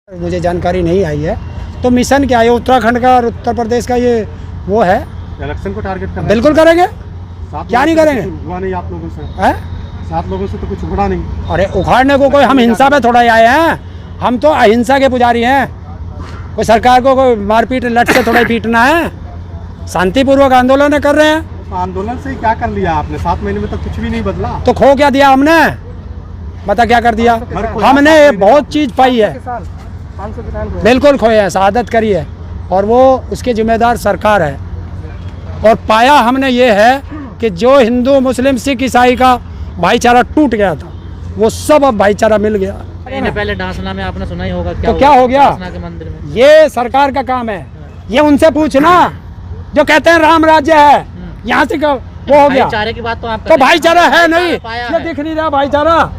मुझे जानकारी नहीं आई है। तो मिशन क्या है, उत्तराखंड का और उत्तर प्रदेश का ये वो है, इलेक्शन को टारगेट कर बिल्कुल करेंगे, क्या नहीं करेंगे। हुआ नहीं आप लोगों से है 7 लोगों से तो कुछ उखड़ा नहीं। अरे उखाड़ने को कोई, हम हिंसा पे थोड़ा आए हैं, हम तो अहिंसा के पुजारी हैं। कोई सरकार को कोई मारपीट लट से थोड़ा ही पीटना है, शांतिपूर्वक आंदोलन कर रहे हैं। तो आंदोलन से क्या कर लिया आपने? 7 महीने में तो कुछ भी नहीं बदला। तो खो क्या दिया हमने, बता क्या कर दिया हमने? बहुत चीज़ पाई है, बिल्कुल खोए हैं, शहादत करी है, और वो उसके जिम्मेदार सरकार है। और पाया हमने ये है कि जो हिंदू मुस्लिम सिख ईसाई का भाईचारा टूट गया था, वो सब अब भाईचारा मिल गया। पहले डांसना में आपने सुना ही होगा, तो क्या हो गया? डांसना के मंदिर में ये सरकार का काम है, ये उनसे पूछना जो कहते हैं राम राज्य है, यहाँ से वो हो गया। भाईचारे की बात तो आप तो भाईचारा है नहीं, पाया ये है। दिख नहीं रहा भाईचारा।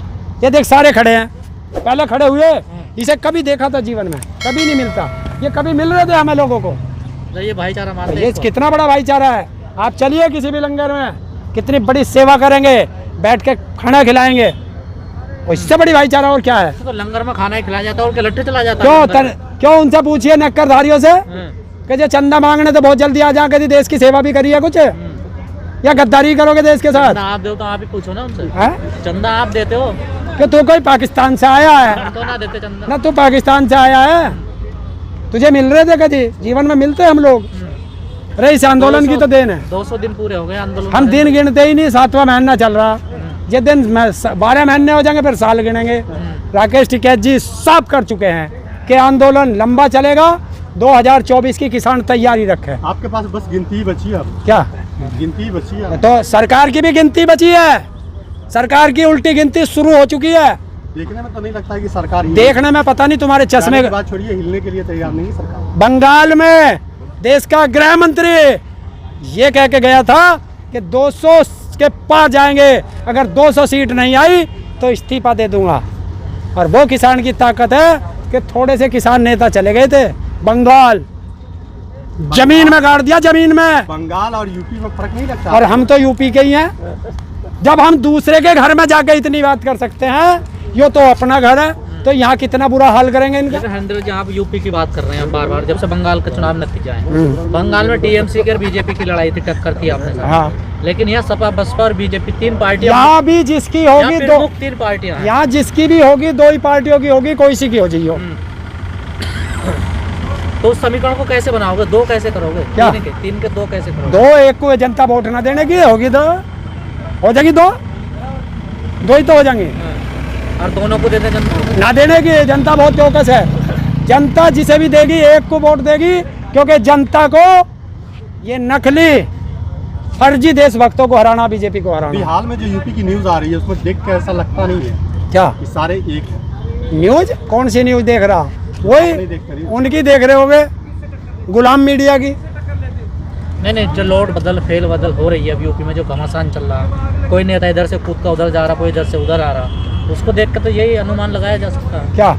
ये देख सारे खड़े हैं, पहले खड़े हुए, इसे कभी देखा था जीवन में, कभी नहीं मिलता। ये कभी मिल रहे थे हमें लोगों को, तो ये भाईचारा मानते हैं ये इसको। कितना बड़ा भाईचारा है। आप चलिए किसी भी लंगर में, कितनी बड़ी सेवा करेंगे, बैठ के खाना खिलाएंगे, इससे बड़ी भाईचारा और क्या है। तो लंगर में खाना ही खिलाया जाता है और लट्ठे चला जाता क्यों क्यों उनसे पूछिए नक्करधारियों से है। कि जो चंदा मांगने तो बहुत जल्दी आ जा, कभी देश की सेवा भी करी है कुछ, या गद्दारी करोगे देश के साथ? चंदा आप दो तो आप ही पूछो ना उनसे, हैं? चंदा आप देते हो कि तू कोई पाकिस्तान से आया है हम तो ना देते चंदा। ना, तू पाकिस्तान से आया है, तुझे मिल रहे थे कभी? जीवन में मिलते हम लोग, अरे इस आंदोलन की तो देन है। 200 दिन पूरे हो गए आंदोलन। हम दिन गिनते ही नहीं, 7वां महीना चल रहा, जिस दिन 12 महीने हो जाएंगे फिर साल गिनेंगे। राकेश टिकैत जी साफ कर चुके हैं कि आंदोलन लंबा चलेगा, 2024 की किसान तैयारी रखे। आपके पास बस गिनती ही बची है अब, क्या गिनती ही बची है। तो सरकार की भी गिनती बची है, सरकार की उल्टी गिनती शुरू हो चुकी है। देखने में तो नहीं लगता है कि सरकार ही देखने में पता नहीं तुम्हारे चश्मे। बात छोड़िए, हिलने के लिए तैयार नहीं है सरकार। बंगाल में देश का गृह मंत्री ये कह के गया था कि 200 के पार जाएंगे, अगर 200 सीट नहीं आई तो इस्तीफा दे दूंगा। और वो किसान की ताकत है कि थोड़े से किसान नेता चले गए थे बंगाल, जमीन में गाड़ दिया, जमीन में। बंगाल और यूपी में फर्क नहीं लगता। और हम तो यूपी के ही हैं। जब हम दूसरे के घर में जाके इतनी बात कर सकते हैं, यो तो अपना घर है, तो यहाँ कितना बुरा हाल करेंगे इनका। जैसे हरिंदर जी आप यूपी की बात कर रहे हैं बार बार, जब से बंगाल का चुनाव नतीजा है, बंगाल में टीएमसी की और बीजेपी की लड़ाई थी, टक्कर थी आपने। हाँ, लेकिन यहाँ सपा बसपा और बीजेपी 3 पार्टियां, यहाँ भी जिसकी होगी दो, 3 पार्टियां हैं। यहाँ जिसकी भी होगी 2 ही पार्टियों की होगी, कोई सी की हो जाइए। तो उस समीकरण को कैसे बनाओगे? 2 कैसे करोगे? क्या? 3 के 2 कैसे करोगे? 2, एक को जनता वोट ना देने की होगी, 2 हो जाएगी, 2 ही तो हो जाएंगी। और दोनों को देते जनता ना देने की, जनता बहुत चौकस है। जनता जिसे भी देगी एक को वोट देगी, क्योंकि जनता को ये नकली फर्जी देशभक्तों को हराना, बीजेपी को हराना। हाल में जो यूपी की न्यूज आ रही है उसमें देख के ऐसा लगता नहीं है क्या कि सारे एक है। न्यूज? कौन सी न्यूज देख रहा? वही नहीं देख रही। उनकी देख रहे होगे, गुलाम मीडिया की। नहीं, जो लोड बदल फेल बदल हो रही है अब यूपी में, जो घमासान चल रहा है, कोई नेता इधर से कूद का उधर जा रहा, कोई इधर से उधर आ रहा, उसको देख कर तो यही अनुमान लगाया जा सकता है क्या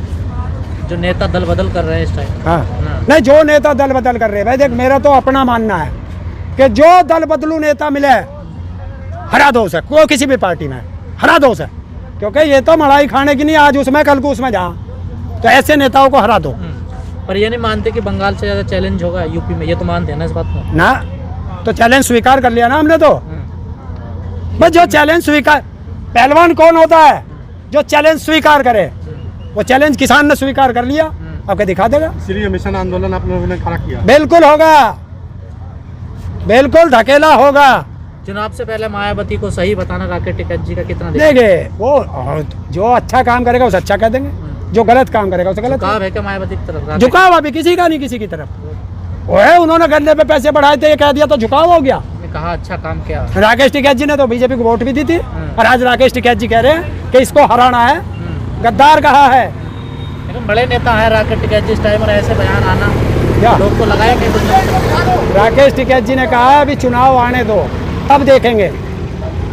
जो नेता दल बदल कर रहे हैं इस टाइम। हाँ, नहीं, जो नेता दल बदल कर रहे हैं, भाई देख, मेरा तो अपना मानना है कि जो दल बदलू नेता मिले हरा दो उसे, कोई किसी भी पार्टी में हरा दो उसे, क्योंकि ये तो मलाई खाने की नहीं, आज उसमें कल को उसमें जा, तो ऐसे नेताओं को हरा दो। पर ये नहीं मानते कि बंगाल से ज़्यादा चैलेंज होगा यूपी में, ये तो मानते हैं ना इस बात को ना? तो चैलेंज स्वीकार कर लिया ना हमने। तो बस जो चैलेंज स्वीकार, पहलवान कौन होता है जो चैलेंज स्वीकार करे? वो चैलेंज किसान ने स्वीकार कर लिया, आपको दिखा देगा। इसलिए मिशन आंदोलन आप लोगों ने खड़ा किया। बिल्कुल होगा, बिल्कुल धकेला होगा। चुनाव से पहले मायावती को सही बताना राकेश टिकैत जी का कितना देंगे, वो जो अच्छा काम करेगा उसे अच्छा कह देंगे, जो गलत काम करेगा उसे गलत। झुकाव है क्या मायावती की तरफ? झुकाव अभी किसी का नहीं, किसी की तरफ। वो है, उन्होंने गन्ने पे पैसे बढ़ाए थे, ये कह दिया तो झुकाव हो गया। कहा अच्छा काम किया। राकेश टिकैत जी ने तो बीजेपी को वोट भी दी थी, और आज राकेश टिकैत जी कह रहे हैं कि इसको हराना है, गद्दार कहा है। लेकिन बड़े नेता है राकेश टिकैत जी, इस टाइम और ऐसे बयान आना क्या लोग को लगाया कि राकेश टिकैत जी ने कहा अभी चुनाव आने दो तब देखेंगे।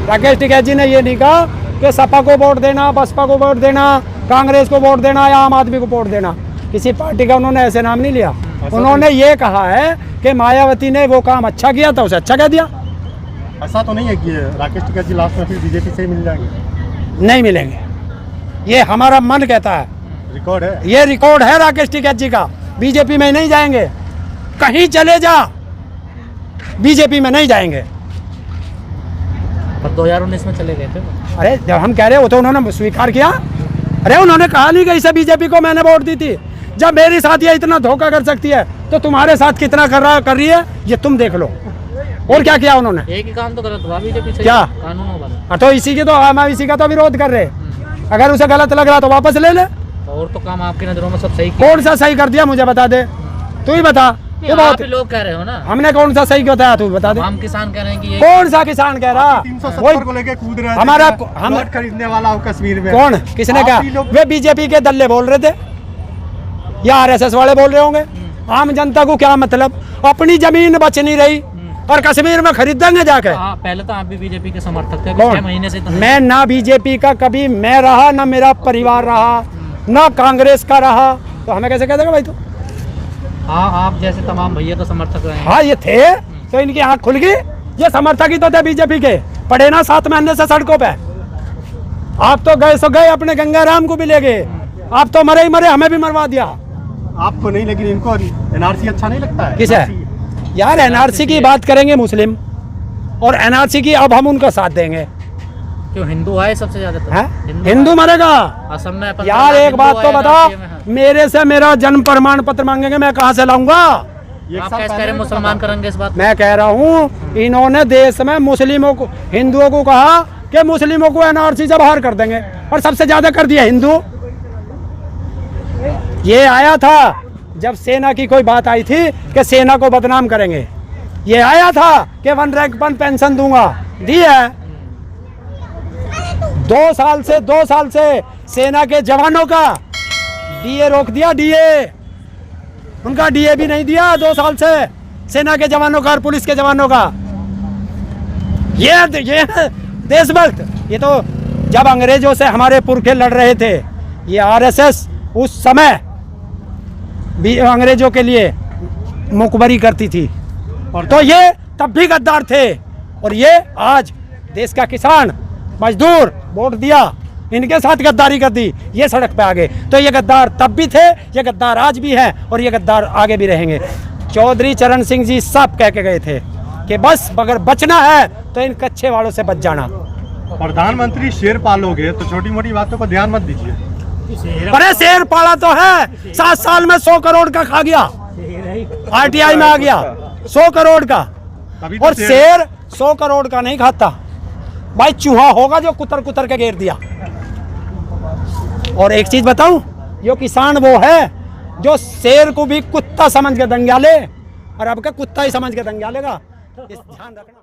राकेश टिकैत जी ने ये नहीं कहा कि सपा को वोट देना, बसपा को वोट देना, कांग्रेस को वोट देना या आम आदमी को वोट देना, किसी पार्टी का उन्होंने ऐसे नाम नहीं लिया। उन्होंने ये कहा है कि मायावती ने वो काम अच्छा किया था, उसे अच्छा कह दिया। ऐसा तो नहीं है कि राकेश टिकैत जी लास्ट में फिर बीजेपी से ही मिल जाएंगे? नहीं मिलेंगे, ये हमारा मन कहता है। रिकॉर्ड है। ये रिकॉर्ड है राकेश टिकैत जी का। बीजेपी में नहीं जाएंगे, कहीं चले जा, बीजेपी में नहीं जाएंगे। पर 2019 में चले गए थे। अरे जब हम कह रहे हो तो उन्होंने स्वीकार किया। अरे उन्होंने कहा नहीं कि इसे बीजेपी को मैंने वोट दी थी। जब मेरी साथ ये इतना धोखा कर सकती है तो तुम्हारे साथ कितना कर रही है ये तुम देख लो। और क्या किया उन्होंने? एक ही काम तो गलत हुआ बीजेपी से, क्या? कानूनों वाला। हाँ, तो इसी के तो हम इसी का तो विरोध कर रहे। अगर उसे गलत लग रहा तो वापस ले ले। और तो काम आपकी नजरों में सब सही किया। कौन सा सही कर दिया मुझे बता दे, तू ही बता। ये आप बहुत ही लोग कह रहे हो ना, हमने कौन सा सही बताया, तू बता दे। हम किसान कह रहे हैं कि ये कौन सा किसान कह रहा? 370 को लेके कूद रहे थे। हमारा हम प्लॉट खरीदने वाला हूँ कश्मीर में। कौन, किसने आप कहा? ही लोग- वे बीजेपी के दल्ले बोल रहे थे या आरएसएस वाले बोल रहे होंगे। आम जनता को क्या मतलब? अपनी जमीन बच नहीं रही और कश्मीर में खरीदेंगे जाके। पहले तो आप भी बीजेपी के समर्थक थे, कौन? 6 महीने से तो मैं ना बीजेपी का कभी मैं रहा, ना मेरा परिवार रहा, ना कांग्रेस का रहा, तो हमें कैसे कह देगा भाई? तो हाँ, आप जैसे तमाम भैया तो समर्थक रहे हैं। हाँ, ये थे तो इनकी आंख खुल गई। ये समर्थक ही तो थे बीजेपी के, पड़े ना 7 महीने से सड़कों पे। आप तो गए सो गए, अपने गंगाराम को भी ले गए। आप तो मरे ही मरे, हमें भी मरवा दिया। आपको नहीं, लेकिन इनको एनआरसी अच्छा नहीं लगता है। किसे? यार एनआरसी की बात करेंगे मुस्लिम, और एनआरसी की अब हम उनका साथ देंगे। क्यों, हिंदू आए सबसे ज्यादा तो? हैं? हिंदू मरेगा असम में यार? एक बात तो बता, मेरे से मेरा जन्म प्रमाण पत्र मांगेंगे, मैं कहाँ से लाऊंगा? आप कैसे कह रहे हैं मुसलमान करेंगे इस बात? मैं कह रहा हूँ इन्होंने देश में मुस्लिमों को, हिंदुओं को कहा कि मुस्लिमों को एनआरसी से बाहर कर देंगे, और सबसे ज्यादा कर दिया हिंदू। ये आया था जब सेना की कोई बात आई थी कि सेना को बदनाम करेंगे, ये आया था कि 1 रैंक 1 पेंशन दूंगा, दी है। 2 साल से सेना के जवानों का डीए रोक दिया, डीए उनका डीए भी नहीं दिया 2 साल से, सेना के जवानों का और पुलिस के जवानों का। ये देशभक्त। ये तो जब अंग्रेजों से हमारे पुरखे लड़ रहे थे, ये आरएसएस उस समय भी अंग्रेजों के लिए मुखबरी करती थी, तो ये तब भी गद्दार थे। और ये आज देश का किसान मजदूर वोट दिया, इनके साथ गद्दारी कर दी, ये सड़क पे आ गए। तो ये गद्दार तब भी थे, ये गद्दार आज भी हैं, और ये गद्दार आगे भी रहेंगे। चौधरी चरण सिंह जी सब कह के गए थे कि बस अगर बचना है तो इन कच्चे वालों से बच जाना। प्रधानमंत्री शेर पालोगे तो छोटी मोटी बातों पर ध्यान मत दीजिए। अरे शेर पाला तो है, 7 साल में 100 करोड़ का खा गया, आरटीआई में आ गया 100 करोड़ का। तभी तो और शेर 100 करोड़ का नहीं खाता भाई, चूहा होगा जो कुतर कुतर के घेर दिया। और एक चीज बताऊं, जो किसान वो है जो शेर को भी कुत्ता समझ के दंग्या ले, और अब का कुत्ता ही समझ के दंग्या लेगा। इस ध्यान रखना।